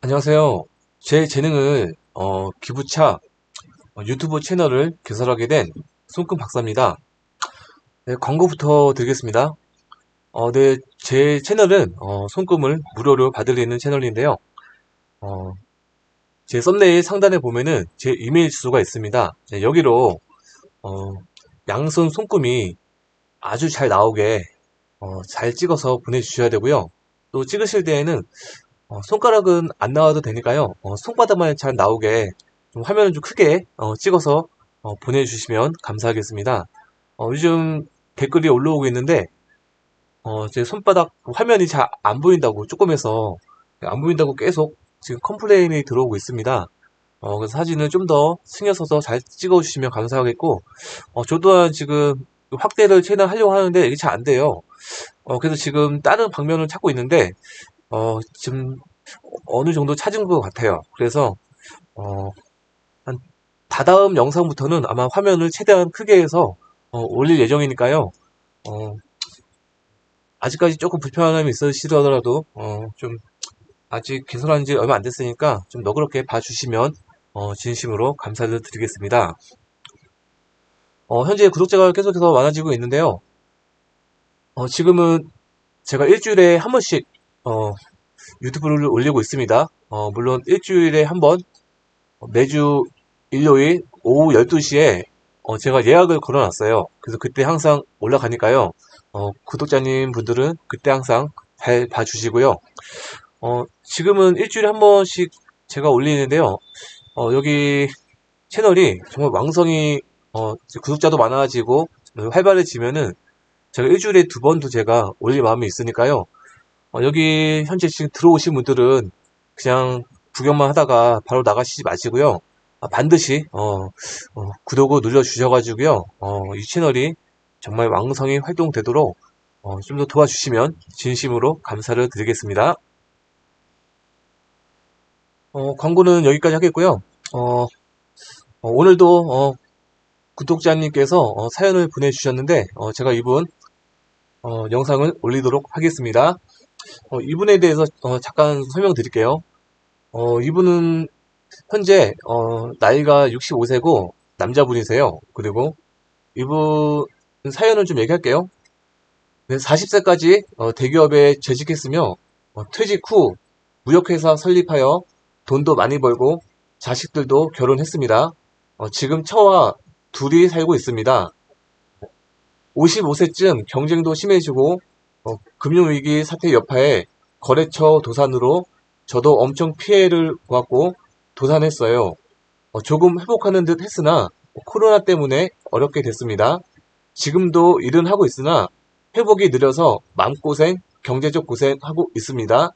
안녕하세요. 제 재능을 기부차 유튜브 채널을 개설하게 된 손금 박사입니다. 네, 광고부터 드리겠습니다. 네, 제 채널은 손금을 무료로 받을 수 있는 채널인데요. 어, 제 썸네일 상단에 보면은 제 이메일 주소가 있습니다. 네, 여기로 어, 양손 손금이 아주 잘 나오게 잘 찍어서 보내주셔야 되고요. 또 찍으실 때에는 손가락은 안 나와도 되니까요. 손바닥만 잘 나오게 좀 화면을 좀 크게 찍어서 보내주시면 감사하겠습니다. 요즘 댓글이 올라오고 있는데 제 손바닥 화면이 잘 안 보인다고 조금해서 안 보인다고 계속 지금 컴플레인이 들어오고 있습니다. 그래서 사진을 좀 더 신경 써서 잘 찍어주시면 감사하겠고 저 또한 지금 확대를 최대한 하려고 하는데 이게 잘 안 돼요. 그래서 지금 다른 방면을 찾고 있는데 지금 어느 정도 찾은 것 같아요. 그래서 어, 한 다다음 영상부터는 아마 화면을 최대한 크게 해서 올릴 예정이니까요. 어, 아직까지 조금 불편함이 있으시더라도 좀 아직 개설한 지 얼마 안 됐으니까 좀 너그럽게 봐주시면 진심으로 감사를 드리겠습니다. 현재 구독자가 계속해서 많아지고 있는데요. 지금은 제가 일주일에 한 번씩 유튜브를 올리고 있습니다. 물론 일주일에 한 번 매주 일요일 오후 12시에 제가 예약을 걸어놨어요. 그래서 그때 항상 올라가니까요. 구독자님 분들은 그때 항상 잘 봐주시고요. 지금은 일주일에 한 번씩 제가 올리는데요. 여기 채널이 정말 왕성히 구독자도 많아지고 활발해지면은 제가 일주일에 두 번도 제가 올릴 마음이 있으니까요. 여기 현재 지금 들어오신 분들은 그냥 구경만 하다가 바로 나가시지 마시고요. 반드시 구독을 눌러주셔가지고요. 이 채널이 정말 왕성히 활동되도록 좀 더 도와주시면 진심으로 감사를 드리겠습니다. 광고는 여기까지 하겠고요. 오늘도 구독자님께서 사연을 보내주셨는데 제가 이분 영상을 올리도록 하겠습니다. 이분에 대해서 잠깐 설명드릴게요. 이분은 현재 나이가 65세고 남자분이세요. 그리고 이분 사연을 좀 얘기할게요. 40세까지 대기업에 재직했으며 퇴직 후 무역회사 설립하여 돈도 많이 벌고 자식들도 결혼했습니다. 지금 처와 둘이 살고 있습니다. 55세쯤 경쟁도 심해지고 금융위기 사태 여파에 거래처 도산으로 저도 엄청 피해를 보았고 도산했어요. 조금 회복하는 듯 했으나 코로나 때문에 어렵게 됐습니다. 지금도 일은 하고 있으나 회복이 느려서 마음고생, 경제적 고생하고 있습니다.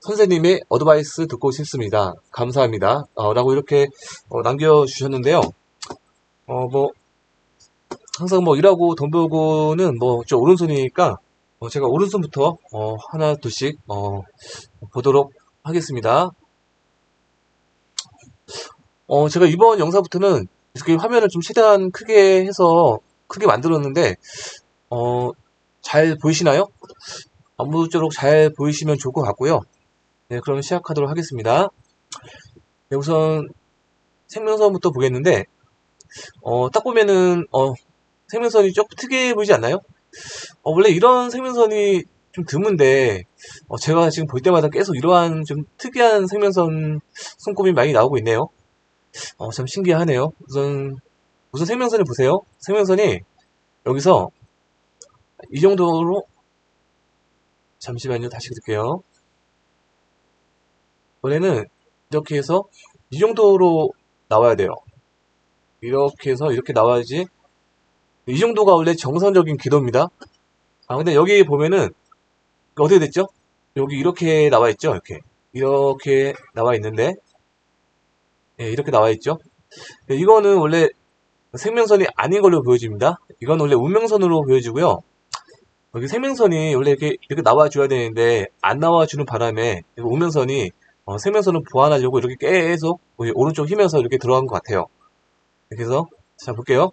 선생님의 어드바이스 듣고 싶습니다. 감사합니다. 라고 이렇게 남겨주셨는데요. 뭐 항상 뭐 일하고 돈 벌고는 뭐 저 오른손이니까 제가 오른손부터 하나 둘씩 보도록 하겠습니다. 제가 이번 영상부터는 이렇게 화면을 좀 최대한 크게 해서 크게 만들었는데 잘 보이시나요? 아무쪼록 잘 보이시면 좋을 것 같고요. 네, 그럼 시작하도록 하겠습니다. 네, 우선 생명선부터 보겠는데 딱 보면은 생명선이 조금 특이해 보이지 않나요? 원래 이런 생명선이 좀 드문데 제가 지금 볼 때마다 계속 이러한 좀 특이한 생명선 손꼽이 많이 나오고 있네요. 참 신기하네요. 우선 생명선을 보세요. 생명선이 여기서 이 정도로, 잠시만요. 다시 드릴게요. 원래는 이렇게 해서 이 정도로 나와야 돼요. 이렇게 해서 이렇게 나와야지. 이 정도가 원래 정상적인 궤도입니다. 근데 여기 보면은 어떻게 됐죠? 여기 이렇게 나와 있죠? 이렇게 나와 있는데, 예, 이렇게 나와 있죠? 예, 이거는 원래 생명선이 아닌 걸로 보여집니다. 이건 원래 운명선으로 보여지고요. 여기 생명선이 원래 이렇게 나와줘야 되는데 안 나와주는 바람에 운명선이 생명선을 보완하려고 이렇게 계속 오른쪽 힘에서 이렇게 들어간 것 같아요. 이렇게 해서 자 볼게요.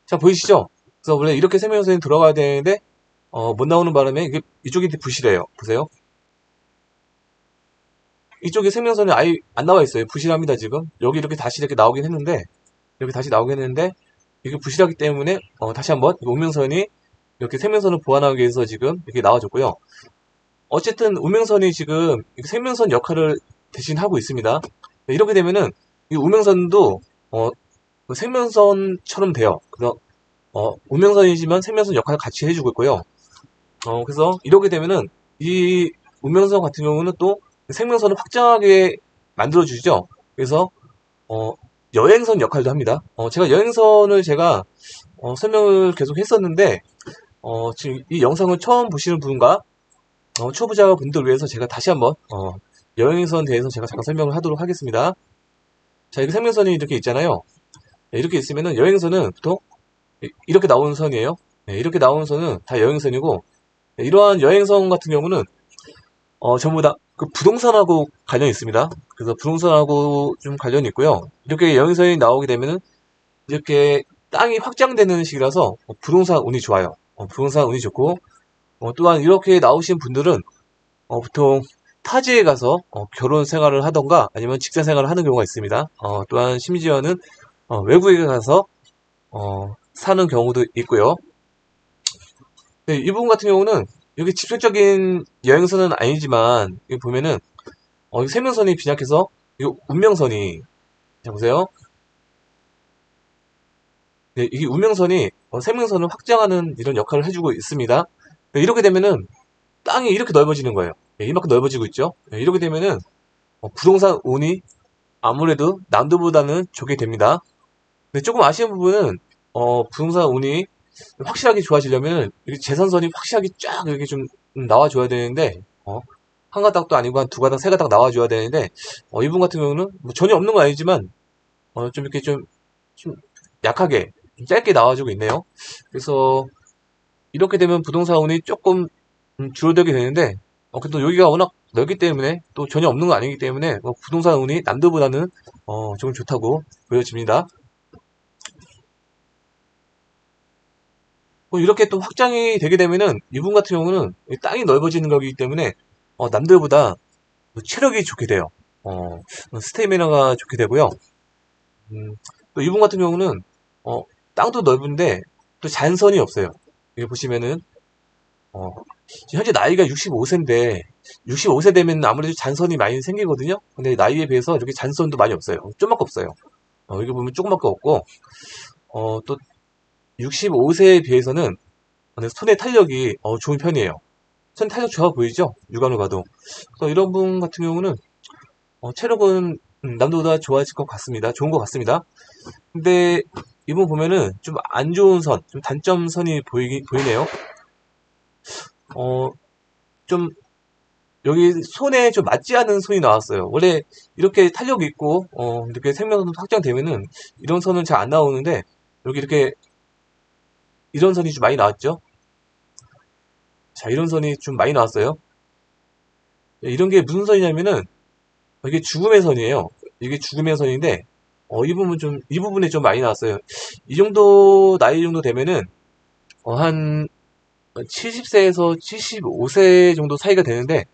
자 보이시죠? 그래서 원래 이렇게 생명선이 들어가야 되는데 못 나오는 바람에 이게 이쪽이 부실해요. 보세요. 이쪽에 생명선이 아예 안 나와 있어요. 부실합니다, 지금. 여기 이렇게 다시 이렇게 나오긴 했는데, 이렇게 다시 나오긴 했는데, 이게 부실하기 때문에, 다시 한번, 우명선이 이렇게 생명선을 보완하기 위해서 지금 이렇게 나와줬고요. 어쨌든, 우명선이 지금 생명선 역할을 대신 하고 있습니다. 네, 이렇게 되면은, 이 우명선도, 그 생명선처럼 돼요. 그래서, 우명선이지만 생명선 역할을 같이 해주고 있고요. 그래서 이렇게 되면은, 이 우명선 같은 경우는 또 생명선을 확장하게 만들어주죠. 그래서 여행선 역할도 합니다. 제가 여행선을 제가 설명을 계속 했었는데 지금 이 영상을 처음 보시는 분과 초보자분들 위해서 제가 다시 한번 여행선 대해서 제가 잠깐 설명을 하도록 하겠습니다. 자, 이게 생명선이 이렇게 있잖아요. 네, 이렇게 있으면은 여행선은 보통 이렇게 나오는 선이에요. 네, 이렇게 나오는 선은 다 여행선이고, 네, 이러한 여행선 같은 경우는 전부 다 그 부동산하고 관련이 있습니다. 그래서 부동산하고 좀 관련이 있고요. 이렇게 여행선이 나오게 되면은 이렇게 땅이 확장되는 시기라서 부동산 운이 좋아요. 부동산 운이 좋고, 또한 이렇게 나오신 분들은 보통 타지에 가서 결혼 생활을 하던가 아니면 직장 생활을 하는 경우가 있습니다. 또한 심지어는 외국에 가서 사는 경우도 있고요. 네, 이 부분 같은 경우는 여기 직접적인 여행선은 아니지만 여기 보면은 이 생명선이 빈약해서 이 운명선이, 자 보세요. 네, 이게 운명선이 생명선을 확장하는 이런 역할을 해주고 있습니다. 네, 이렇게 되면은 땅이 이렇게 넓어지는 거예요. 네, 이만큼 넓어지고 있죠. 네, 이렇게 되면은 부동산 운이 아무래도 남들보다는 좋게 됩니다. 근데 조금 아쉬운 부분은 부동산 운이 확실하게 좋아지려면 이렇게 재산선이 확실하게 쫙 이렇게 좀 나와줘야 되는데 한 가닥도 아니고 한 두 가닥, 세 가닥 나와줘야 되는데 이분 같은 경우는 뭐 전혀 없는 건 아니지만 좀 이렇게 좀 약하게 좀 짧게 나와주고 있네요. 그래서 이렇게 되면 부동산 운이 조금 줄어들게 되는데 그래도 여기가 워낙 넓기 때문에 또 전혀 없는 거 아니기 때문에 부동산 운이 남들보다는 조금 좋다고 보여집니다. 이렇게 또 확장이 되게 되면은 이분 같은 경우는 땅이 넓어지는 거기 때문에 남들보다 체력이 좋게 돼요. 스태미나가 좋게 되고요. 또 이분 같은 경우는 땅도 넓은데 또 잔선이 없어요. 여기 보시면은 지금 현재 나이가 65세인데 65세 되면 아무래도 잔선이 많이 생기거든요. 근데 나이에 비해서 이렇게 잔선도 많이 없어요. 좀밖에 없어요. 여기 보면 조금밖에 없고 또 65세에 비해서는 손의 탄력이 좋은 편이에요. 손 탄력 좋아 보이죠? 육안으로 봐도. 그래서 이런 분 같은 경우는 체력은 남들보다 좋아질 것 같습니다. 좋은 것 같습니다. 근데 이분 보면은 좀 안 좋은 선, 좀 단점선이 보이네요. 좀 여기 손에 좀 맞지 않은 선이 나왔어요. 원래 이렇게 탄력이 있고 이렇게 생명선도 확장되면은 이런 선은 잘 안 나오는데 여기 이렇게 이런 선이 좀 많이 나왔죠. 자, 이런 선이 좀 많이 나왔어요. 이런 게 무슨 선이냐면은 이게 죽음의 선이에요. 이게 죽음의 선인데 이 부분에 좀 많이 나왔어요. 이 정도 나이 정도 되면은 한 70세에서 75세 정도 사이가 되는데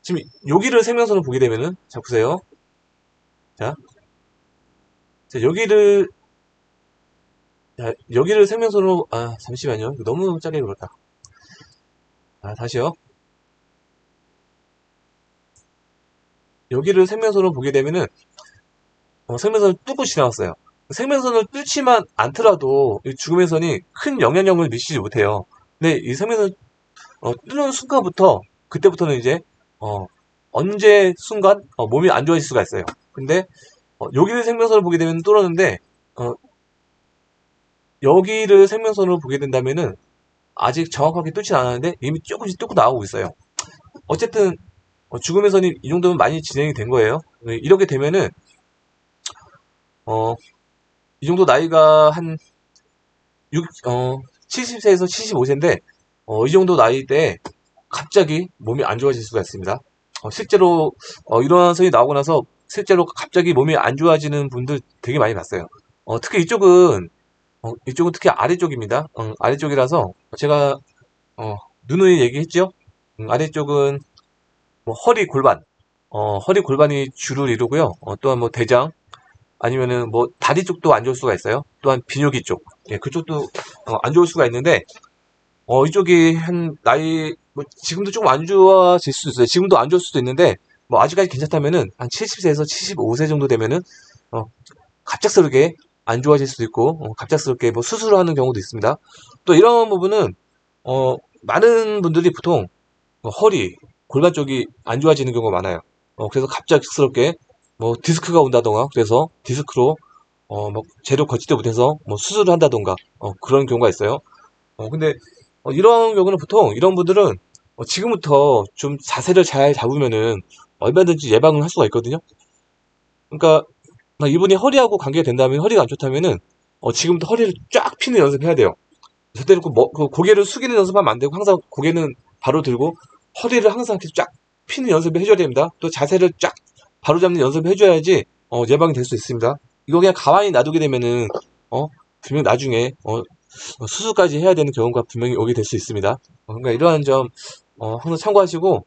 지금 여기를 생명선을 보게 되면은 자 보세요. 자, 여기를 생명선으로 잠시만요. 너무 짜게 그렸다. 다시요. 여기를 생명선으로 보게 되면은 생명선을 뚫고 지나갔어요. 생명선을 뚫지만 않더라도 이 죽음의 선이 큰 영향력을 미치지 못해요. 근데 이 생명선 뚫는 순간부터 그때부터는 이제 언제 순간 몸이 안 좋아질 수가 있어요. 근데 여기를 생명선을 보게 되면 뚫었는데 여기를 생명선으로 보게 된다면은 아직 정확하게 뚫진 않았는데 이미 조금씩 뚫고 나오고 있어요. 어쨌든 죽음의 선이 이 정도면 많이 진행이 된 거예요. 이렇게 되면은 이 정도 나이가 한 70세에서 75세인데 이 정도 나이 때 갑자기 몸이 안 좋아질 수가 있습니다. 실제로 이러한 선이 나오고 나서 실제로 갑자기 몸이 안 좋아지는 분들 되게 많이 봤어요. 특히 이쪽은 특히 아래쪽입니다. 아래쪽이라서 제가 누누이 얘기했죠. 아래쪽은 뭐 허리, 골반, 허리, 골반이 주를 이루고요. 또한 뭐 대장, 아니면은 뭐 다리 쪽도 안 좋을 수가 있어요. 또한 비뇨기 쪽, 예, 그쪽도 안 좋을 수가 있는데, 이쪽이 한 나이, 뭐 지금도 조금 안 좋아질 수도 있어요. 지금도 안 좋을 수도 있는데, 뭐 아직까지 괜찮다면은 한 70세에서 75세 정도 되면은 어, 갑작스럽게 안 좋아질 수도 있고, 갑작스럽게 뭐 수술을 하는 경우도 있습니다. 또 이런 부분은 많은 분들이 보통 허리, 골반 쪽이 안 좋아지는 경우가 많아요. 그래서 갑작스럽게 뭐 디스크가 온다던가, 그래서 디스크로 뭐 제대로 걷지도 못해서 뭐 수술을 한다던가, 그런 경우가 있어요. 근데 이런 경우는 보통 이런 분들은 지금부터 좀 자세를 잘 잡으면은 얼마든지 예방을 할 수가 있거든요. 그러니까 이분이 허리하고 관계가 된다면, 허리가 안 좋다면은 지금부터 허리를 쫙 피는 연습해야 돼요. 절대로 그 고개를 숙이는 연습하면 안 되고, 항상 고개는 바로 들고 허리를 항상 이렇게 쫙 피는 연습을 해줘야 됩니다. 또 자세를 쫙 바로 잡는 연습을 해줘야지 예방이 될 수 있습니다. 이거 그냥 가만히 놔두게 되면은 분명 나중에 수술까지 해야 되는 경우가 분명히 오게 될 수 있습니다. 그러니까 이러한 점 항상 참고하시고,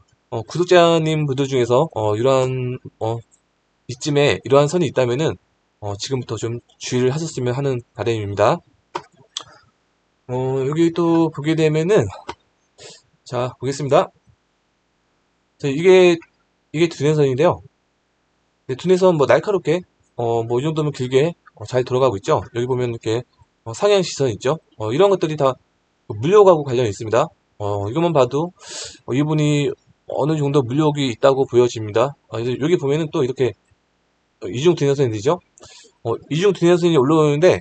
구독자님 분들 중에서 이러한 이쯤에 이러한 선이 있다면은 지금부터 좀 주의를 하셨으면 하는 바람입니다. 여기 또 보게 되면은, 자, 보겠습니다. 자, 이게 두뇌선인데요. 두뇌선 뭐 날카롭게 뭐 이 정도면 길게 잘 돌아가고 있죠. 여기 보면 이렇게 상향 시선 있죠. 이런 것들이 다 물욕하고 관련이 있습니다. 이것만 봐도 이분이 어느 정도 물욕이 있다고 보여집니다. 이제 여기 보면은 또 이렇게 이중 두뇌선이죠. 이중 두뇌선이 올라오는데,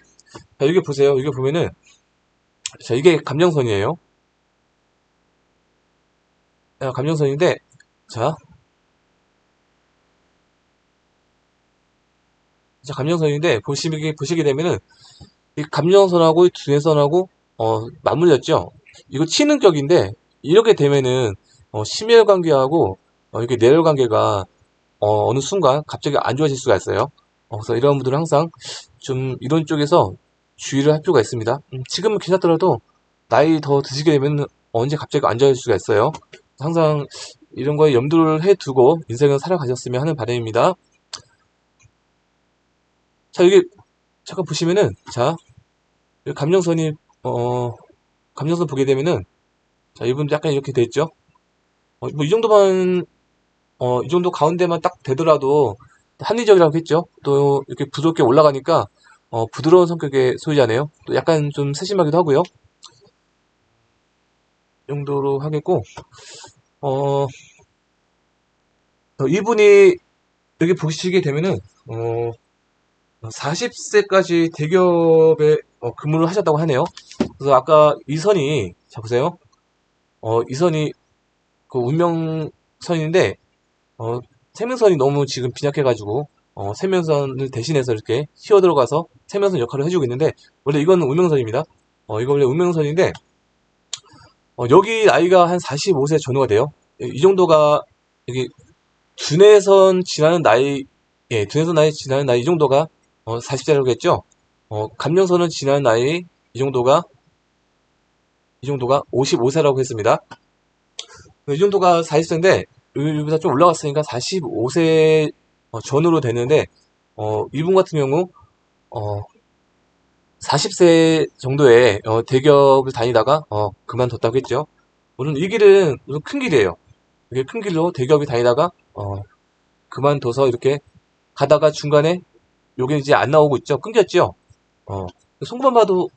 자, 여기 보세요. 여기 보면은, 자, 이게 감정선이에요. 감정선인데, 자, 감정선인데, 보시게 되면은, 이 감정선하고 이 두뇌선하고, 맞물렸죠? 이거 치는 격인데, 이렇게 되면은, 심혈관계하고, 이게 뇌혈관계가, 어느 순간 갑자기 안 좋아질 수가 있어요. 그래서 이런 분들은 항상 좀 이런 쪽에서 주의를 할 필요가 있습니다. 지금은 괜찮더라도 나이 더 드시게 되면 언제 갑자기 안 좋아질 수가 있어요. 항상 이런 거에 염두를 해두고 인생을 살아가셨으면 하는 바람입니다. 자, 여기 잠깐 보시면은, 자, 여기 감정선이 감정선 보게 되면은, 자, 이분도 약간 이렇게 돼 있죠. 뭐 이 정도만 이 정도 가운데만 딱 되더라도 합리적이라고 했죠. 또 이렇게 부드럽게 올라가니까 부드러운 성격의 소유자네요. 또 약간 좀 세심하기도 하고요. 이 정도로 하겠고, 어, 이분이 여기 보시게 되면은 40세까지 대기업에 근무를 하셨다고 하네요. 그래서 아까 이 선이, 자 보세요. 이 선이 그 운명선인데 세명선이 너무 지금 빈약해가지고 세명선을 대신해서 이렇게 휘어 들어가서 세명선 역할을 해주고 있는데, 원래 이거는 운명선입니다. 이거 원래 운명선인데 여기 나이가 한 45세 전후가 돼요. 이 정도가 여기 두뇌선 지나는 나이, 예, 두뇌선 나이 지나는 나이 이 정도가 40세라고 했죠. 감정선은 지나는 나이 이 정도가 55세라고 했습니다. 이 정도가 40세인데 여기보다 좀 올라갔으니까 45세 전후로 되는데, 이분 같은 경우 40세 정도의 대기업을 다니다가 그만뒀다고 했죠. 물론 이 길은 큰 길이에요. 이게 큰 길로 대기업이 다니다가 그만둬서 이렇게 가다가 중간에 요게 이제 안 나오고 있죠. 끊겼죠. 송구만 봐도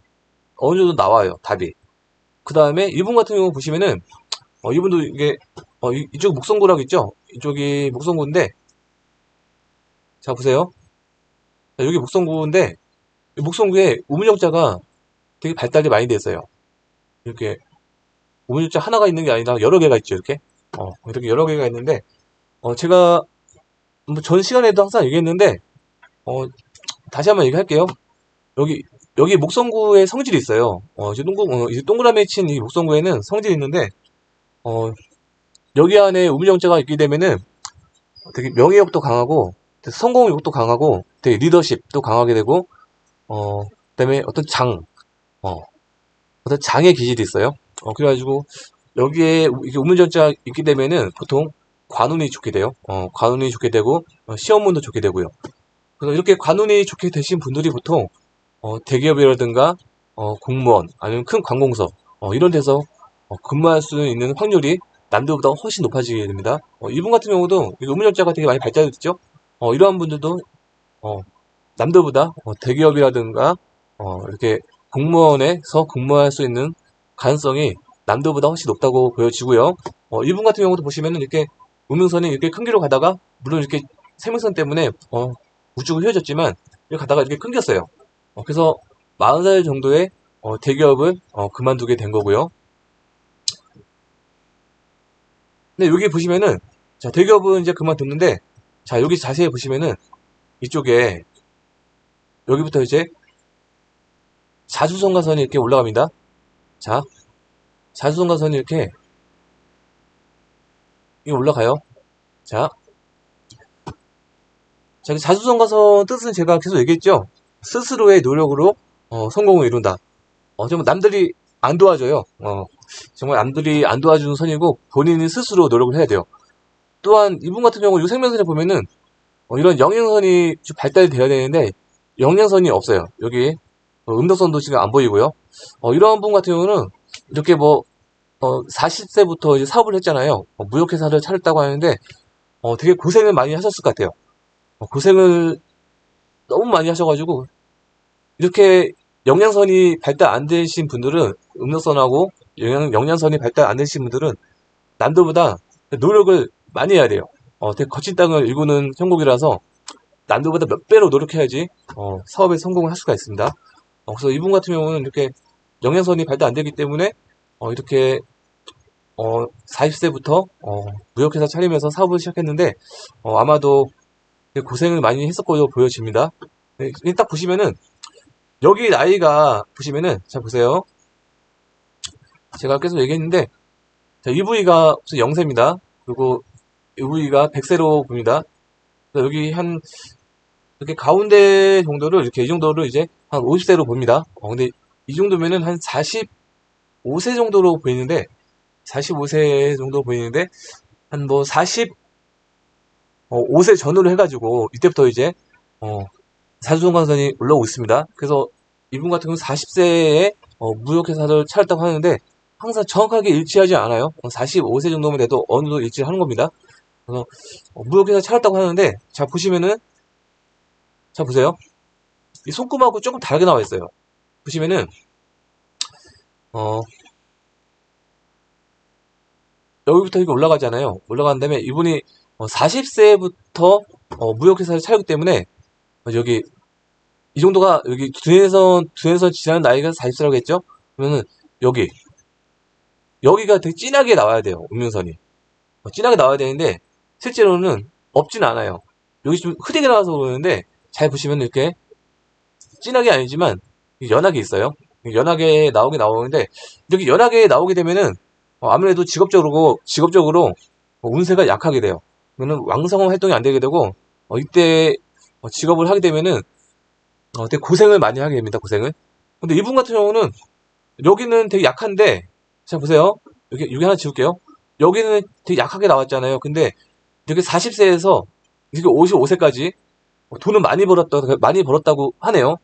어느 정도 나와요, 답이. 그 다음에 이분 같은 경우 보시면은 이분도 이게 이쪽 목성구라고 있죠. 이쪽이 목성구인데, 자 보세요. 자, 여기 목성구인데 이 목성구에 우문역자가 되게 발달이 많이 돼 있어요. 이렇게 우문역자 하나가 있는 게 아니라 여러 개가 있죠. 이렇게 여러 개가 있는데 제가 뭐 전 시간에도 항상 얘기했는데 다시 한번 얘기할게요. 여기 목성구에 성질이 있어요. 이제 동그라미 친 이 목성구에는 성질이 있는데 여기 안에 우문역자가 있게 되면은 되게 명예욕도 강하고, 되게 성공욕도 강하고, 되게 리더십도 강하게 되고, 그다음에 어, 어떤 장의 기질이 있어요. 그래가지고 여기에 이게 우문정자 있게 되면은 보통 관운이 좋게 돼요. 관운이 좋게 되고, 시험운도 좋게 되고요. 그래서 이렇게 관운이 좋게 되신 분들이 보통, 대기업이라든가, 공무원, 아니면 큰 관공서, 이런 데서 근무할 수 있는 확률이 남들보다 훨씬 높아지게 됩니다. 이분 같은 경우도 의문열자가 되게 많이 발달됐죠. 이러한 분들도 남들보다 대기업이라든가 이렇게 공무원에서 근무할 수 있는 가능성이 남들보다 훨씬 높다고 보여지고요. 이분 같은 경우도 보시면은 이렇게 운명선이 이렇게 큰 길로 가다가 물론 이렇게 생명선 때문에 우측으로 휘어졌지만 이렇게 가다가 이렇게 끊겼어요. 그래서 40살 정도의 대기업을 그만두게 된 거고요. 근데 여기 보시면은 자 대기업은 이제 그만뒀는데 자 여기 자세히 보시면은 이쪽에 여기부터 이제 자수성가선이 이렇게 올라갑니다. 자 자수성가선이 이렇게 올라가요. 자 자수성가선 뜻은 제가 계속 얘기했죠. 스스로의 노력으로 성공을 이룬다. 정말 남들이 안 도와줘요. 정말 남들이 안 도와주는 선이고 본인이 스스로 노력을 해야 돼요. 또한 이분 같은 경우 이 생명선에 보면은 이런 영양선이 좀 발달이 돼야 되는데 영양선이 없어요. 여기 음덕선도 지금 안 보이고요. 이러한 분 같은 경우는 이렇게 40세부터 이제 사업을 했잖아요. 무역회사를 차렸다고 하는데 되게 고생을 많이 하셨을 것 같아요. 고생을 너무 많이 하셔가지고 이렇게 영양선이 발달 안 되신 분들은 음력선하고 영양선이 발달 안 되신 분들은 남들보다 노력을 많이 해야 돼요. 되게 거친 땅을 일구는 형국이라서 남들보다 몇 배로 노력해야지 사업에 성공을 할 수가 있습니다. 그래서 이분 같은 경우는 이렇게 영양선이 발달 안 되기 때문에 이렇게 40세부터 무역회사 차리면서 사업을 시작했는데 아마도 고생을 많이 했었고 보여집니다. 네, 딱 보시면은 여기 나이가 보시면은 자 보세요. 제가 계속 얘기했는데 자, 이 부위가 우선 0세입니다. 그리고 이 부위가 100세로 봅니다. 여기 한 이렇게 가운데 정도를 이렇게 이 정도를 이제 한 50세로 봅니다. 근데 이 정도면은 한 45세 정도로 보이는데 45세 정도 보이는데 한 45세 전후로 해가지고 이때부터 이제 사주성관선이 올라오고 있습니다. 그래서 이분 같은 경우는 40세에 무역회사를 차렸다고 하는데 항상 정확하게 일치하지 않아요. 45세 정도면 돼도 어느 정도 일치를 하는 겁니다. 그래서 무역회사 차렸다고 하는데 자 보시면은 자 보세요. 이 손금하고 조금 다르게 나와 있어요. 보시면은 여기부터 이렇게 올라가잖아요. 올라간 다음에 이분이 40세부터 무역회사를 차렸기 때문에 여기 이 정도가 여기 두뇌선 지나는 나이가 40세라고 했죠? 그러면은 여기가 되게 진하게 나와야 돼요. 운명선이. 진하게 나와야 되는데 실제로는 없진 않아요. 여기 좀 흐리게 나와서 그러는데 잘 보시면 이렇게 진하게 아니지만 연하게 있어요. 연하게 나오는데 이렇게 연하게 나오게 되면은 아무래도 직업적으로 운세가 약하게 돼요. 그러면 왕성한 활동이 안 되게 되고 이때 직업을 하게 되면은 되게 고생을 많이 하게 됩니다. 고생을. 근데 이분 같은 경우는 여기는 되게 약한데 자 보세요. 여기 하나 지울게요. 여기는 되게 약하게 나왔잖아요. 근데 이렇게 40세에서 이렇게 55세까지 돈을 많이 벌었다고 하네요.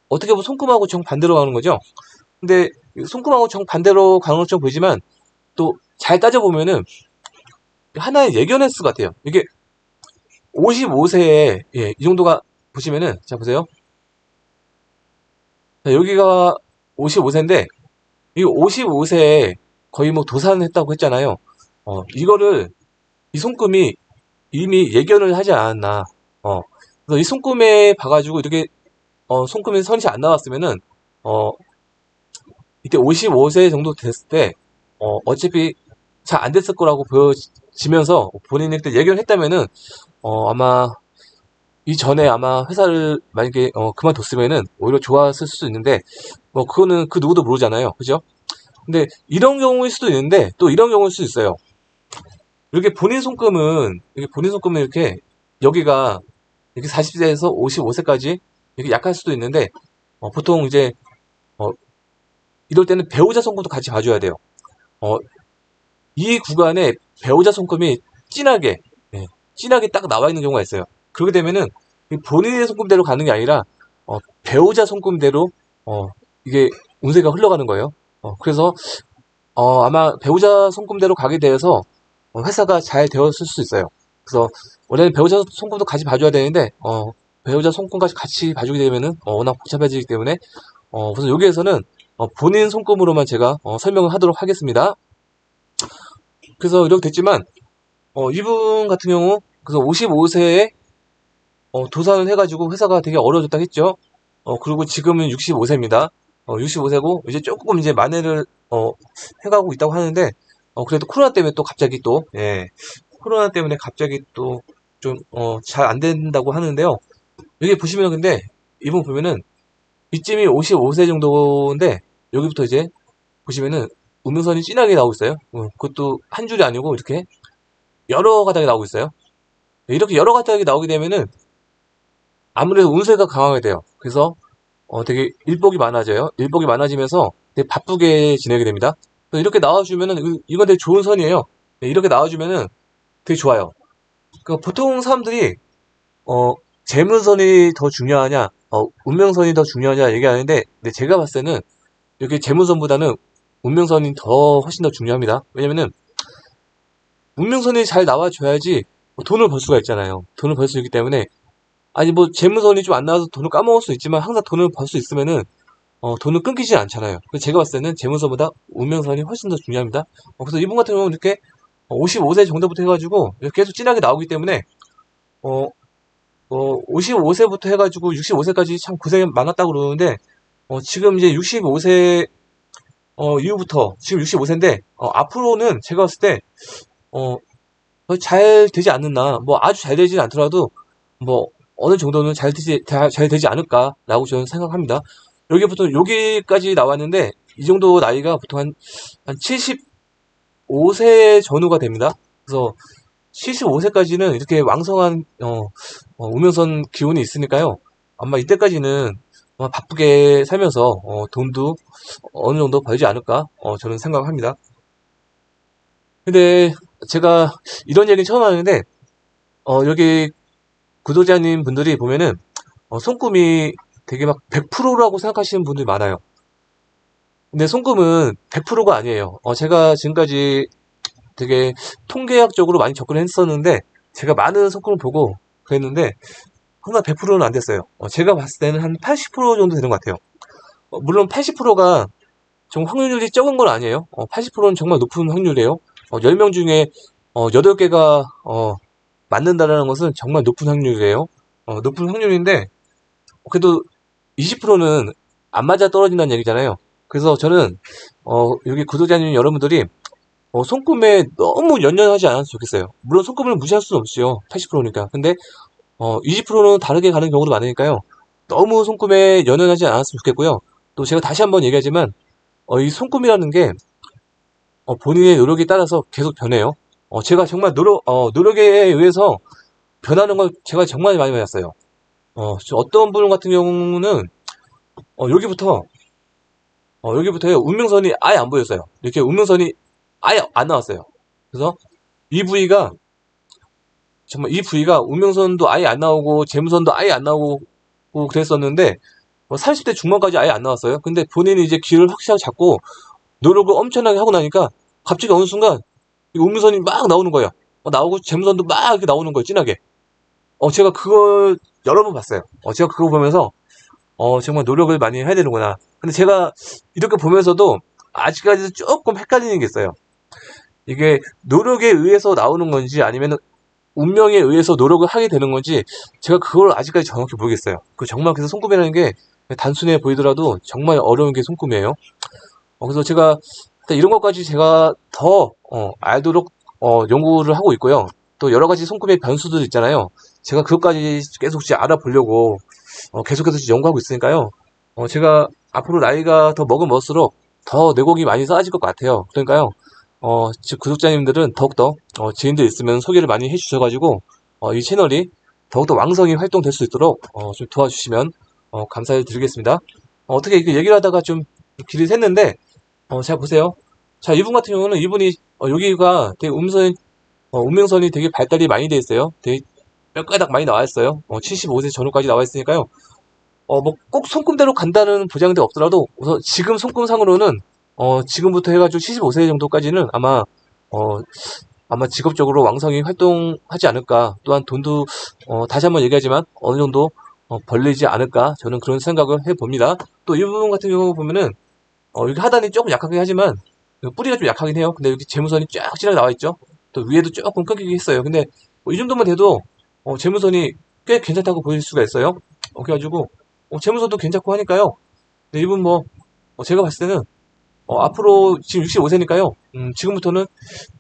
어떻게 보면 손금하고 정반대로 가는 거죠. 근데 손금하고 정반대로 가는 것처럼 보이지만 또 잘 따져보면은 하나의 예견의 수 같아요. 이게 55세에 이 정도가 보시면은 자 보세요. 자, 여기가 55세인데 이 55세에 거의 도산했다고 했잖아요. 이거를 이 손금이 이미 예견을 하지 않았나. 그래서 이 손금에 봐가지고 이렇게 손금에 선이 안 나왔으면은 이때 55세 정도 됐을 때 어차피 잘 안 됐을 거라고 보여지면서 본인이 그때 예견을 했다면은 아마 이전에 아마 회사를 만약에 그만뒀으면은 오히려 좋았을 수도 있는데 그거는 그 누구도 모르잖아요. 그죠? 근데 이런 경우일 수도 있는데 또 이런 경우일 수도 있어요. 이렇게 본인 손금은 이렇게 여기가 이렇게 40세에서 55세까지 이렇게 약할 수도 있는데 보통 이제 이럴 때는 배우자 손금도 같이 봐줘야 돼요. 이 구간에 배우자 손금이 진하게, 예, 진하게 딱 나와 있는 경우가 있어요. 그렇게 되면은 본인의 손금대로 가는 게 아니라 배우자 손금대로 이게 운세가 흘러가는 거예요. 그래서 아마 배우자 손금대로 가게 돼서 회사가 잘 되었을 수 있어요. 그래서 원래는 배우자 손금도 같이 봐줘야 되는데 배우자 손금까지 같이 봐주게 되면은 워낙 복잡해지기 때문에 그래서 여기에서는 본인 손금으로만 제가 설명을 하도록 하겠습니다. 그래서 이렇게 됐지만 이분 같은 경우 그래서 55세에 도산을 해가지고 회사가 되게 어려워졌다 했죠. 그리고 지금은 65세입니다. 65세고 이제 조금 이제 만회를 해가고 있다고 하는데 그래도 코로나 때문에 또 갑자기 또 예, 코로나 때문에 갑자기 또 좀 잘 안 된다고 하는데요. 여기 보시면 근데 이분 보면은 이쯤이 55세 정도인데 여기부터 이제 보시면은 운명선이 진하게 나오고 있어요. 그것도 한 줄이 아니고 이렇게 여러 가닥이 나오고 있어요. 이렇게 여러 가닥이 나오게 되면은 아무래도 운세가 강하게 돼요. 그래서 되게 일복이 많아져요. 일복이 많아지면서 되게 바쁘게 지내게 됩니다. 이렇게 나와주면은 이건 되게 좋은 선이에요. 이렇게 나와주면은 되게 좋아요. 보통 사람들이 재문선이 더 중요하냐, 운명선이 더 중요하냐 얘기하는데, 근데 제가 봤을 때는 여기 재문선보다는 운명선이 훨씬 더 중요합니다. 왜냐면은 운명선이 잘 나와줘야지 돈을 벌 수가 있잖아요. 돈을 벌 수 있기 때문에 아니 뭐 재무선이 좀 안 나와서 돈을 까먹을 수 있지만 항상 돈을 벌 수 있으면은 돈을 끊기지 않잖아요. 그래서 제가 봤을 때는 재무선보다 운명선이 훨씬 더 중요합니다. 그래서 이분 같은 경우는 이렇게 55세 정도부터 해가지고 계속 진하게 나오기 때문에 55세부터 해가지고 65세까지 참 고생이 많았다고 그러는데 지금 이제 65세 이후부터 지금 65세인데 앞으로는 제가 봤을 때 잘 되지 않는다. 뭐 아주 잘 되지는 않더라도 뭐 어느 정도는 잘 되지 않을까라고 저는 생각합니다. 여기까지 나왔는데 이 정도 나이가 보통 한 75세 전후가 됩니다. 그래서 75세까지는 이렇게 왕성한 우면선 기운이 있으니까요. 아마 이때까지는 아마 바쁘게 살면서 돈도 어느 정도 벌지 않을까 저는 생각합니다. 근데 제가 이런 얘기는 처음 하는데 여기 구독자님 분들이 보면은 손금이 되게 막 100%라고 생각하시는 분들이 많아요. 근데 손금은 100%가 아니에요. 제가 지금까지 되게 통계학적으로 많이 접근을 했었는데 제가 많은 손금을 보고 그랬는데 항상 100%는 안 됐어요. 제가 봤을 때는 한 80% 정도 되는 것 같아요. 물론 80%가 정 확률이 적은 건 아니에요. 80%는 정말 높은 확률이에요. 10명 중에 8개가 맞는다라는 것은 정말 높은 확률이에요. 높은 확률인데 그래도 20%는 안 맞아 떨어진다는 얘기잖아요. 그래서 저는 여기 구독자님 여러분들이 손금에 너무 연연하지 않았으면 좋겠어요. 물론 손금을 무시할 수는 없죠. 80%니까. 근데 20%는 다르게 가는 경우도 많으니까요. 너무 손금에 연연하지 않았으면 좋겠고요. 또 제가 다시 한번 얘기하지만 이 손금이라는 게 본인의 노력에 따라서 계속 변해요. 제가 정말 노력에 의해서 변하는 걸 제가 정말 많이 봤어요. 어떤 분 같은 경우는 여기부터 여기부터요 운명선이 아예 안 보였어요. 이렇게 운명선이 아예 안 나왔어요. 그래서 이 부위가 정말 이 부위가 운명선도 아예 안 나오고 재무선도 아예 안 나오고 그랬었는데 30대 중반까지 아예 안 나왔어요. 근데 본인이 이제 길을 확실하게 잡고 노력을 엄청나게 하고 나니까 갑자기 어느 순간 이 운명선이 막 나오는 거예요. 나오고 재무선도 막 이렇게 나오는 거예요. 진하게. 제가 그걸 여러 번 봤어요. 제가 그거 보면서 정말 노력을 많이 해야 되는구나. 근데 제가 이렇게 보면서도 아직까지도 조금 헷갈리는 게 있어요. 이게 노력에 의해서 나오는 건지 아니면 운명에 의해서 노력을 하게 되는 건지 제가 그걸 아직까지 정확히 모르겠어요. 정말 그래서 손금이라는 게 단순해 보이더라도 정말 어려운 게 손금이에요. 그래서 제가 이런 것까지 제가 더 알도록 연구를 하고 있고요. 또 여러 가지 손금의 변수들 있잖아요. 제가 그것까지 계속 알아보려고 계속해서 연구하고 있으니까요. 제가 앞으로 나이가 더 먹을수록 더 내공이 많이 쌓아질 것 같아요. 그러니까요. 구독자님들은 더욱더 지인들 있으면 소개를 많이 해주셔가지고 이 채널이 더욱더 왕성히 활동될 수 있도록 좀 도와주시면 감사드리겠습니다. 어떻게 이렇게 얘기를 하다가 좀 길이 샜는데 자 보세요. 자 이분 같은 경우는 이분이 여기가 되게 음선이 운명선이 되게 발달이 많이 돼 있어요. 되게 뼈가닥 많이 나와 있어요. 75세 전후까지 나와 있으니까요. 뭐 꼭 손금대로 간다는 보장도 없더라도 우선 지금 손금상으로는 지금부터 해가지고 75세 정도까지는 어, 아마 직업적으로 왕성히 활동하지 않을까. 또한 돈도 다시 한번 얘기하지만 어느 정도 벌리지 않을까. 저는 그런 생각을 해봅니다. 또 이 부분 같은 경우 보면은 여기 하단이 조금 약하긴 하지만 뿌리가 좀 약하긴 해요. 근데 여기 재무선이 쫙 찌르게 나와 있죠. 또 위에도 조금 끊기긴 했어요. 근데 뭐이 정도만 돼도 재무선이 꽤 괜찮다고 보일 수가 있어요. 그래가지고 재무선도 괜찮고 하니까요. 근데 이분 제가 봤을 때는 앞으로 지금 65세니까요. 지금부터는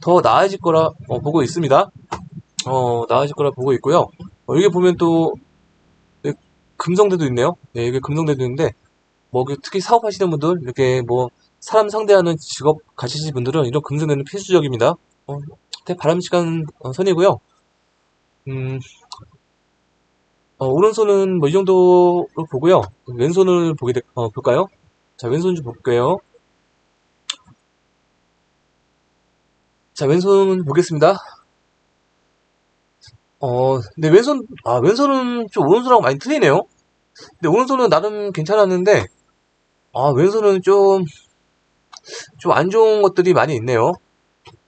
더 나아질 거라 보고 있습니다. 나아질 거라 보고 있고요. 여기 보면 또 네, 금성대도 있네요. 네, 이게 금성대도 있는데 특히 사업하시는 분들 이렇게 사람 상대하는 직업 가지신 분들은 이런 금성대는 필수적입니다. 되게 바람직한 선이고요. 음, 오른손은 이 정도로 보고요. 왼손을 볼까요? 자, 왼손 좀 볼게요. 자, 왼손 보겠습니다. 근데 왼손은 좀 오른손하고 많이 틀리네요. 근데 오른손은 나름 괜찮았는데, 왼손은 좀 안 좋은 것들이 많이 있네요.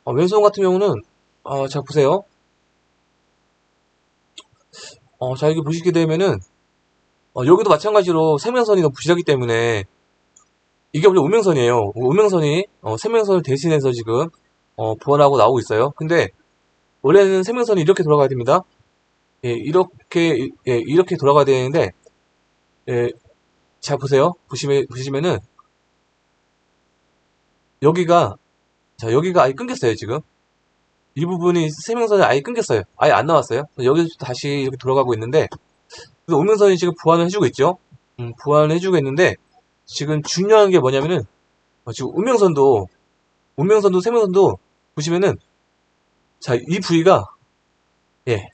왼손 같은 경우는, 자, 보세요. 자, 여기 보시게 되면은, 여기도 마찬가지로 생명선이 너무 부실하기 때문에, 이게 원래 우명선이에요. 우명선이, 생명선을 대신해서 지금, 보완하고 나오고 있어요. 근데, 원래는 생명선이 이렇게 돌아가야 됩니다. 예, 이렇게 돌아가야 되는데, 예, 자, 보세요. 보시면은, 여기가, 자, 여기가 아예 끊겼어요, 지금. 이 부분이 생명선이 아예 끊겼어요. 아예 안 나왔어요. 여기서 다시 이렇게 돌아가고 있는데, 그래서 우명선이 지금 보완을 해주고 있죠. 보완을 해주고 있는데, 지금 중요한 게 뭐냐면은, 지금 우명선도 생명선도 보시면은, 자, 이 부위가, 예,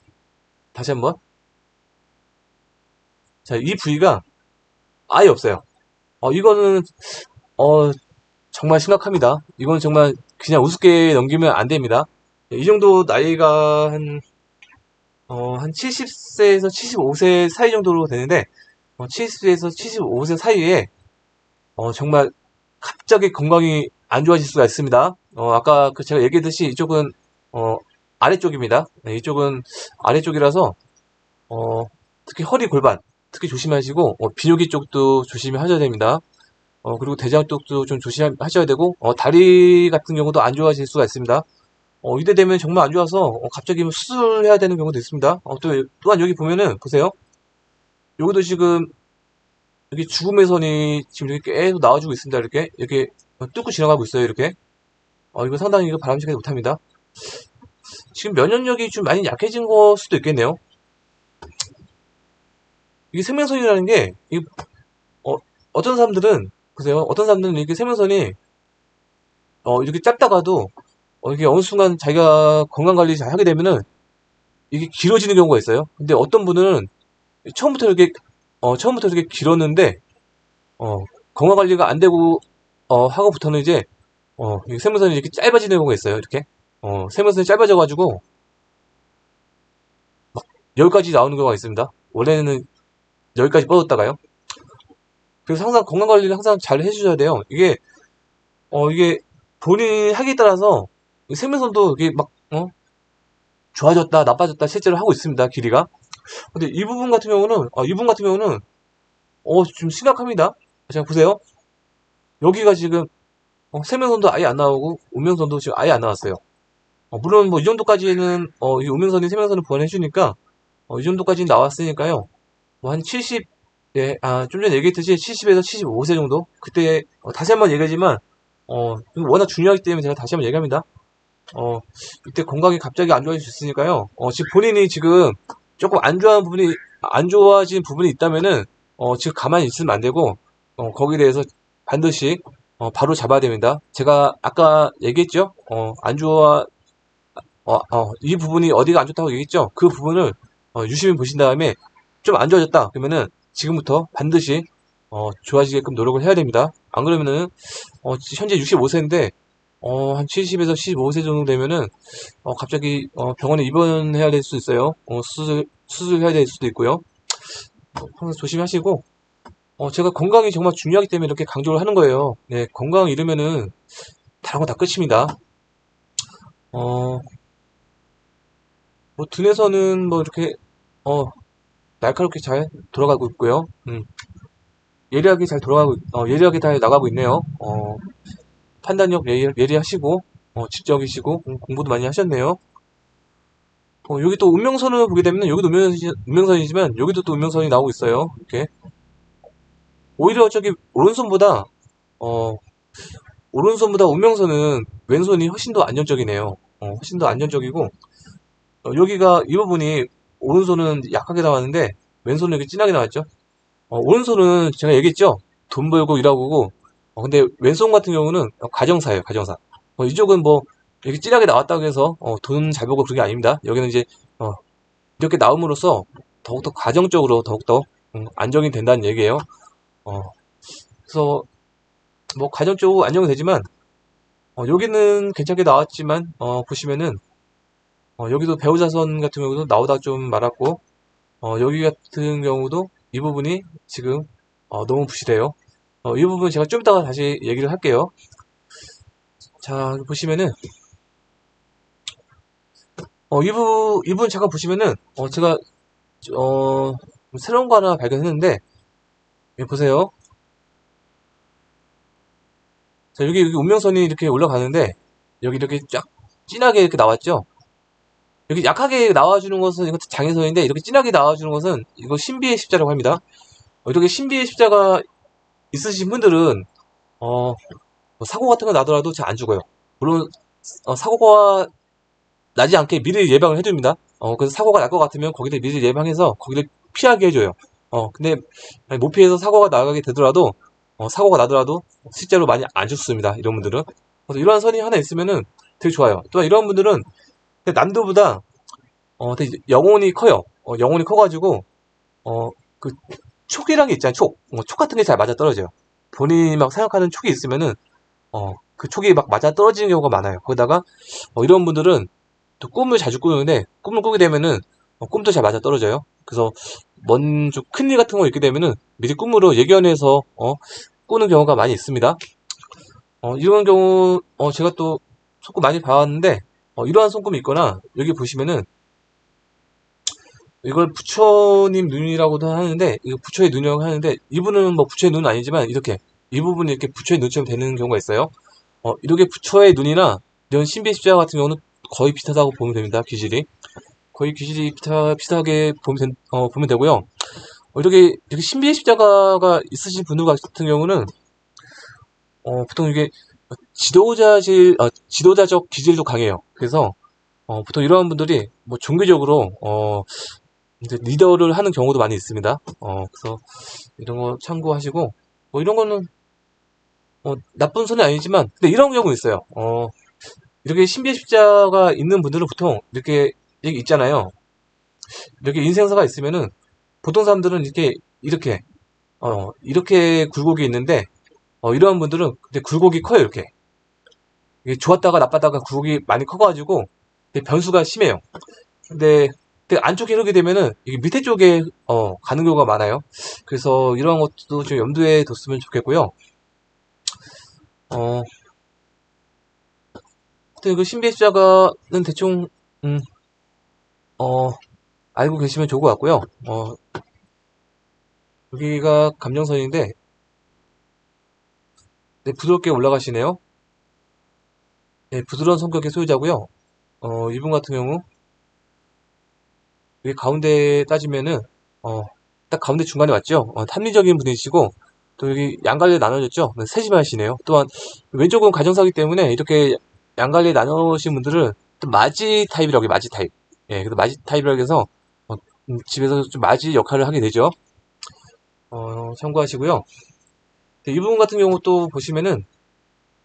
다시 한번. 자, 이 부위가 아예 없어요. 이거는, 어, 정말 심각합니다. 이건 정말 그냥 우습게 넘기면 안 됩니다. 이 정도 나이가 한 70세에서 75세 사이 정도로 되는데, 70세에서 75세 사이에, 정말 갑자기 건강이 안 좋아질 수가 있습니다. 아까 제가 얘기했듯이 이쪽은, 아래쪽입니다. 네, 이쪽은 아래쪽이라서, 어, 특히 허리 골반, 특히 조심하시고, 비뇨기 쪽도 조심하셔야 됩니다. 그리고 대장 쪽도 좀 조심하셔야 되고, 다리 같은 경우도 안 좋아질 수가 있습니다. 이때 되면 정말 안 좋아서, 갑자기 수술해야 되는 경우도 있습니다. 또한 여기 보면은, 보세요. 여기도 지금, 여기 죽음의 선이 지금 이렇게 계속 나와주고 있습니다. 이렇게 뚫고 지나가고 있어요. 이렇게. 이거 상당히 이거 바람직하지 못합니다. 지금 면역력이 좀 많이 약해진 걸 수도 있겠네요. 이게 생명선이라는 게, 어떤 사람들은, 보세요. 어떤 사람들은 이렇게 생명선이, 이렇게 짧다가도, 이게 어느 순간 자기가 건강관리 잘 하게 되면은, 이게 길어지는 경우가 있어요. 근데 어떤 분은, 처음부터 이렇게 길었는데, 건강관리가 안 되고, 하고부터는 이제, 이 생명선이 이렇게 짧아지는 경우가 있어요. 이렇게. 생명선이 짧아져가지고, 여기까지 나오는 경우가 있습니다. 원래는 여기까지 뻗었다가요. 그래서 항상 건강관리를 항상 잘 해주셔야 돼요. 이게 본인이 하기에 따라서 생명선도 이게 좋아졌다, 나빠졌다 실제로 하고 있습니다. 길이가. 근데 이분 같은 경우는 좀 심각합니다. 자, 보세요. 여기가 지금 생명선도 아예 안 나오고 운명선도 지금 아예 안 나왔어요. 물론 이 정도까지는 이 운명선이 생명선을 보완해주니까 이 정도까지는 나왔으니까요. 한 70, 예, 좀 전에 얘기했듯이 70에서 75세 정도? 그때, 다시 한번 얘기하지만, 워낙 중요하기 때문에 제가 다시 한번 얘기합니다. 이때 건강이 갑자기 안 좋아질 수 있으니까요. 지금 본인이 지금 조금 안 좋아진 부분이 있다면은, 지금 가만히 있으면 안 되고, 거기에 대해서 반드시, 바로 잡아야 됩니다. 제가 아까 얘기했죠? 이 부분이 어디가 안 좋다고 얘기했죠? 그 부분을, 유심히 보신 다음에, 좀 안 좋아졌다. 그러면은, 지금부터 반드시, 좋아지게끔 노력을 해야 됩니다. 안 그러면은, 현재 65세인데, 한 70에서 75세 정도 되면은, 갑자기, 병원에 입원해야 될 수 있어요. 수술해야 될 수도 있고요. 항상 조심하시고, 제가 건강이 정말 중요하기 때문에 이렇게 강조를 하는 거예요. 네, 건강 잃으면은, 다른 거 다 끝입니다. 어, 뭐, dun에서는 뭐, 이렇게, 어, 날카롭게 잘 돌아가고 있고요. 예리하게 잘 예리하게 잘 나가고 있네요. 판단력 예리하시고, 지적이시고, 공부도 많이 하셨네요. 여기 또 운명선을 보게 되면, 여기도 운명선이지만, 여기도 또 운명선이 나오고 있어요. 이렇게. 오히려 저기, 어, 오른손보다 운명선은 왼손이 훨씬 더 안정적이네요. 훨씬 더 안정적이고, 여기가, 이 부분이, 오른손은 약하게 나왔는데, 왼손은 이렇게 진하게 나왔죠. 오른손은 제가 얘기했죠. 돈 벌고 일하고, 근데 왼손 같은 경우는 가정사예요, 가정사. 이쪽은 뭐, 이렇게 찌하게 나왔다고 해서, 돈 잘 벌고 그런 게 아닙니다. 여기는 이제, 이렇게 나옴으로써 더욱더 가정적으로 더욱더 안정이 된다는 얘기예요. 어, 그래서, 뭐, 가정적으로 안정이 되지만, 여기는 괜찮게 나왔지만, 보시면은, 여기도 배우자선 같은 경우도 나오다 좀 말았고, 여기 같은 경우도 이 부분이 지금, 너무 부실해요. 이 부분 제가 좀 이따가 다시 얘기를 할게요. 자, 보시면은, 이 부분 잠깐 보시면은, 제가, 어, 새로운 거 하나 발견했는데, 여기 보세요. 자, 여기 운명선이 이렇게 올라가는데, 여기 이렇게 쫙, 진하게 이렇게 나왔죠? 여기 약하게 나와주는 것은 이것도 장애선인데, 이렇게 진하게 나와주는 것은, 이거 신비의 십자라고 합니다. 이렇게 신비의 십자가 있으신 분들은, 뭐 사고 같은 거 나더라도 잘 안 죽어요. 물론, 사고가 나지 않게 미리 예방을 해줍니다. 그래서 사고가 날 것 같으면 거기를 미리 예방해서 거기를 피하게 해줘요. 근데 못 피해서 사고가 나가게 되더라도 사고가 나더라도 실제로 많이 안 죽습니다. 이런 분들은. 그래서 이러한 선이 하나 있으면은 되게 좋아요. 또한 이런 분들은 남들보다 되게 영혼이 커요. 영혼이 커가지고 그 촉이란 게 있잖아요. 촉 같은 게 잘 맞아 떨어져요. 본인이 막 생각하는 촉이 있으면은 그 촉이 막 맞아 떨어지는 경우가 많아요. 거기다가 이런 분들은 또 꿈을 자주 꾸는데 꿈을 꾸게 되면은 꿈도 잘 맞아 떨어져요. 그래서 먼저 큰일 같은 거 있게 되면은 미리 꿈으로 예견해서 꾸는 경우가 많이 있습니다. 이런 경우 제가 또 손금 많이 봐왔는데 이러한 손금이 있거나 여기 보시면은 이걸 부처님 눈이라고도 하는데 이거 부처의 눈이라고 하는데 이분은 뭐 부처의 눈은 아니지만 이렇게 이 부분이 이렇게 부처의 눈처럼 되는 경우가 있어요. 이렇게 부처의 눈이나 이런 신비 십자가 같은 경우는 거의 비슷하다고 보면 됩니다. 기질이. 거의 기질이 비슷하게 보면 되고요. 이렇게 신비의 십자가가 있으신 분들 같은 경우는, 보통 이게 지도자적 기질도 강해요. 그래서, 보통 이러한 분들이 뭐 종교적으로, 이제 리더를 하는 경우도 많이 있습니다. 그래서 이런 거 참고하시고, 뭐 이런 거는, 나쁜 손이 아니지만, 근데 이런 경우 있어요. 이렇게 신비의 십자가 있는 분들은 보통 이렇게 있잖아요. 이렇게 인생사가 있으면은 보통 사람들은 이렇게 굴곡이 있는데 이러한 분들은 근데 굴곡이 커요. 이게 좋았다가 나빴다가 굴곡이 많이 커가지고 변수가 심해요. 근데 안쪽에 흐르게 되면은 이게 밑에 쪽에 가는 경우가 많아요. 그래서 이런 것도 좀 염두에 뒀으면 좋겠고요. 어, 하여튼 그 신비의 십자가는 대충 음, 어, 알고 계시면 좋을 것 같고요. 여기가 감정선인데 부드럽게 올라가시네요. 네, 부드러운 성격의 소유자고요. 이분 같은 경우 여기 가운데 따지면은 딱 가운데 중간에 맞죠? 합리적인 분이시고 또 여기 양갈래 나눠졌죠? 네, 세심하시네요. 또한 왼쪽은 가정사기 때문에 이렇게 양갈래 나누신 분들은 또 맞이 타입이라고 해요. 맞이 타입. 예, 그래서 맞이 타입이라고 해서 집에서 좀 맞이 역할을 하게 되죠. 참고하시고요. 이 부분 같은 경우 또 보시면은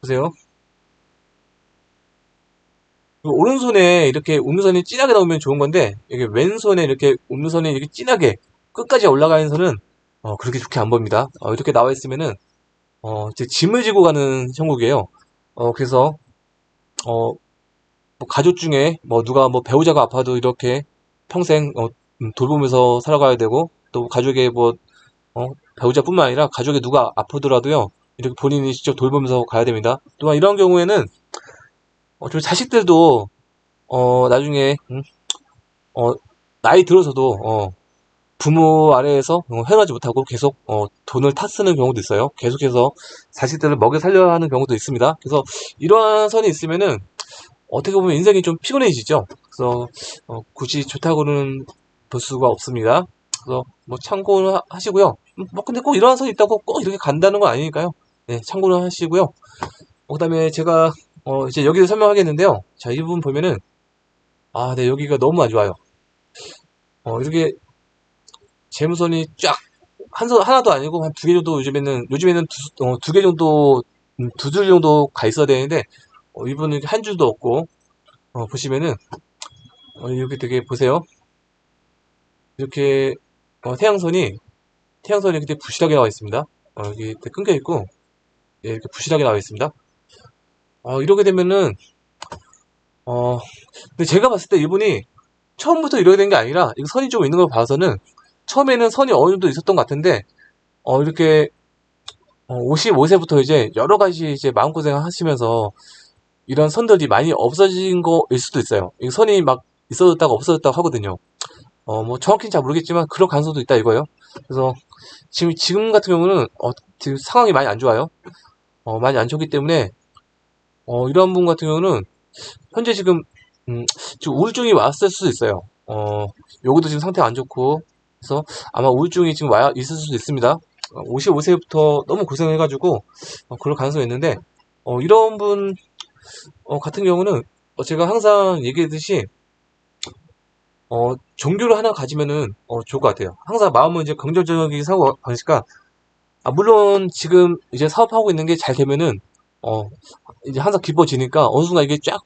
보세요. 오른손에 이렇게 음무선이 진하게 나오면 좋은 건데 이게 왼손에 이렇게 음무선이 이렇게 진하게 끝까지 올라가는 선은 그렇게 좋게 안 보입니다. 이렇게 나와 있으면은 이제 짐을 지고 가는 형국이에요. 그래서 뭐 가족 중에 뭐 누가 뭐 배우자가 아파도 이렇게 평생 돌보면서 살아가야 되고, 또 가족의 뭐 배우자뿐만 아니라 가족에 누가 아프더라도요 이렇게 본인이 직접 돌보면서 가야 됩니다. 또한 이런 경우에는 좀 자식들도 나중에 나이 들어서도 부모 아래에서 헤어나지 못하고 계속 돈을 쓰는 경우도 있어요. 계속해서 자식들을 먹여 살려야 하는 경우도 있습니다. 그래서 이러한 선이 있으면은 어떻게 보면 인생이 좀 피곤해지죠. 그래서 굳이 좋다고는 볼 수가 없습니다. 그래서 뭐 참고는 하시고요. 뭐 근데 꼭 이러한 선이 있다고 꼭 이렇게 간다는 건 아니니까요. 네, 참고는 하시고요. 그다음에 제가 이제 여기서 설명하겠는데요. 자, 이 부분 보면은 네, 여기가 너무 안 좋아요. 이렇게 재무선이 쫙 한 선 하나도 아니고 한 두 개 정도 요즘에는 두 개 정도 두 줄 정도 가 있어야 되는데 이분은 한 줄도 없고 보시면은 이렇게 되게 보세요. 이렇게 태양선이 이렇게 부실하게 나와 있습니다. 여기 이렇게 끊겨 있고 예, 이렇게 부실하게 나와 있습니다. 이렇게 되면은 근데 제가 봤을 때 이분이 처음부터 이렇게 된 게 아니라 이거 선이 좀 있는 걸 봐서는 처음에는 선이 어느 정도 있었던 것 같은데 이렇게 55세부터 이제 여러 가지 이제 마음고생 하시면서 이런 선들이 많이 없어진 거일 수도 있어요. 이 선이 막 있어졌다가 없어졌다고 하거든요. 뭐 정확히는 잘 모르겠지만 그런 가능성도 있다 이거예요. 그래서 지금 같은 경우는 지금 상황이 많이 안 좋아요. 많이 안 좋기 때문에 이런 분 같은 경우는 현재 지금 우울증이 왔을 수도 있어요. 요것도 지금 상태가 안 좋고 그래서 아마 우울증이 지금 와야 있을 수도 있습니다. 55세부터 너무 고생해가지고 그럴 가능성이 있는데 이런 분 같은 경우는 제가 항상 얘기했듯이 종교를 하나 가지면은 좋을 것 같아요. 항상 마음은 이제 긍정적인 사고 방식과 물론 지금 이제 사업하고 있는 게 잘 되면은 이제 항상 기뻐지니까 어느 순간 이게 쫙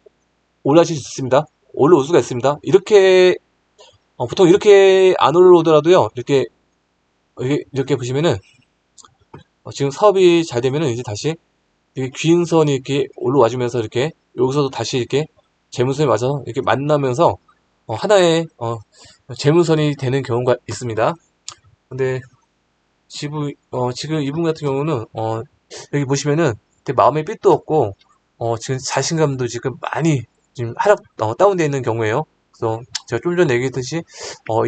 올라질 수 있습니다. 올라올 수가 있습니다. 이렇게 보통 이렇게 안 올라오더라도요. 이렇게 보시면은 지금 사업이 잘 되면은 이제 다시 이렇게 귀인선이 이렇게 올라와주면서 이렇게 여기서도 다시 이렇게 재무선이 맞아서 이렇게 만나면서 하나의 재무선이 되는 경우가 있습니다. 근데 지금 이분 같은 경우는 여기 보시면은 되게 마음에 삘도 없고 지금 자신감도 지금 많이 지금 다운되어 있는 경우에요. 그래서 제가 좀 전에 얘기했듯이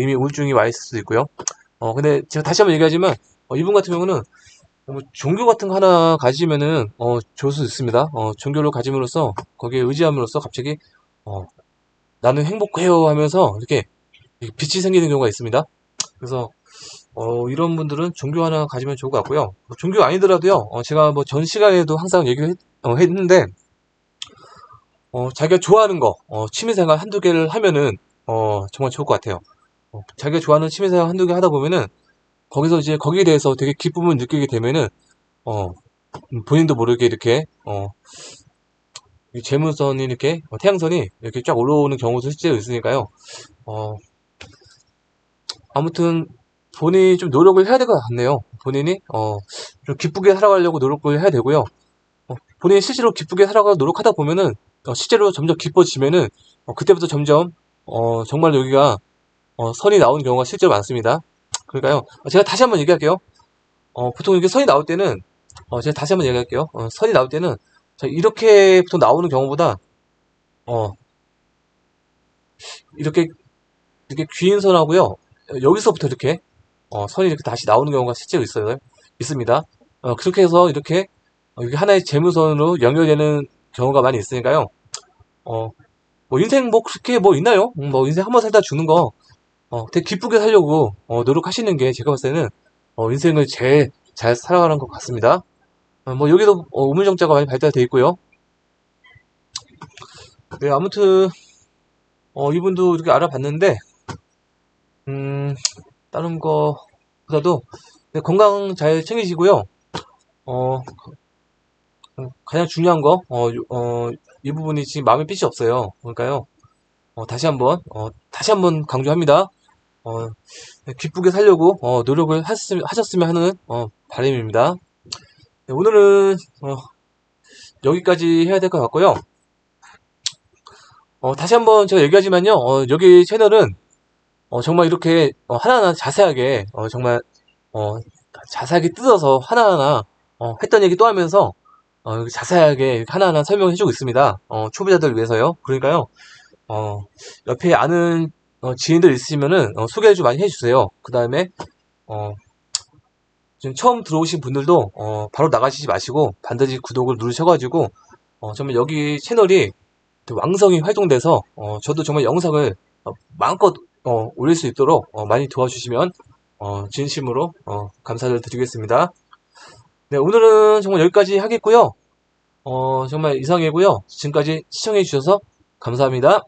이미 우울증이 와 있을 수도 있고요. 근데 제가 다시 한번 얘기하지만 이분 같은 경우는 뭐 종교 같은 거 하나 가지면은 좋을 수 있습니다. 종교를 가짐으로써 거기에 의지함으로써 갑자기 어, 나는 행복해요 하면서 이렇게 빛이 생기는 경우가 있습니다. 그래서 이런 분들은 종교 하나 가지면 좋을 것 같고요. 뭐 종교 아니더라도요. 제가 뭐 전 시간에도 항상 했는데 자기가 좋아하는 거 취미생활 한두 개를 하면은 정말 좋을 것 같아요. 자기가 좋아하는 취미생활 한두 개 하다 보면은 거기서 이제 거기에 대해서 되게 기쁨을 느끼게 되면은 어, 본인도 모르게 이렇게 이 재무선이 이렇게 태양선이 이렇게 쫙 올라오는 경우도 실제로 있으니까요. 어, 아무튼 본인이 좀 노력을 해야 될 것 같네요. 본인이 좀 기쁘게 살아가려고 노력을 해야 되고요. 본인이 실제로 기쁘게 살아가려고 노력하다 보면은 실제로 점점 기뻐지면은 그때부터 점점 정말 여기가 선이 나오는 경우가 실제로 많습니다. 그러니까요. 제가 다시 한번 얘기할게요. 보통 이렇게 선이 나올 때는 제가 다시 한번 얘기할게요. 선이 나올 때는 자, 이렇게 보통 나오는 경우보다 어, 이렇게 귀인선하고요. 여기서부터 이렇게 선이 이렇게 다시 나오는 경우가 실제로 있습니다. 그렇게 해서 이렇게 이게 하나의 재무선으로 연결되는 경우가 많이 있으니까요. 뭐 인생 뭐 그렇게 뭐 있나요? 뭐 인생 한번 살다 주는 거 되게 기쁘게 살려고 노력하시는 게 제가 봤을 때는 인생을 제일 잘 살아가는 것 같습니다. 뭐 여기도 우물정자가 많이 발달되어 있고요. 네, 아무튼 이분도 이렇게 알아봤는데 다른 거보다도 네, 건강 잘 챙기시고요. 어, 가장 중요한 거, 이 부분이 지금 마음에 핏이 없어요. 그러니까요, 다시 한번 강조합니다. 어, 기쁘게 살려고, 노력을 하셨으면 하는, 바람입니다. 네, 오늘은, 여기까지 해야 될 것 같고요. 다시 한번 제가 얘기하지만요. 여기 채널은 정말 이렇게 하나하나 자세하게 정말 어, 자세하게 뜯어서 하나하나 했던 얘기 또 하면서 이렇게 자세하게 이렇게 하나하나 설명해주고 있습니다. 초보자들 위해서요. 그러니까요. 옆에 아는 지인들 있으시면은 소개를 좀 많이 해주세요. 그 다음에 지금 처음 들어오신 분들도 바로 나가시지 마시고 반드시 구독을 누르셔가지고 정말 여기 채널이 또 왕성히 활동돼서 저도 정말 영상을 마음껏 올릴 수 있도록 많이 도와주시면 진심으로 감사를 드리겠습니다. 네, 오늘은 정말 여기까지 하겠고요. 정말 이상이고요. 지금까지 시청해 주셔서 감사합니다.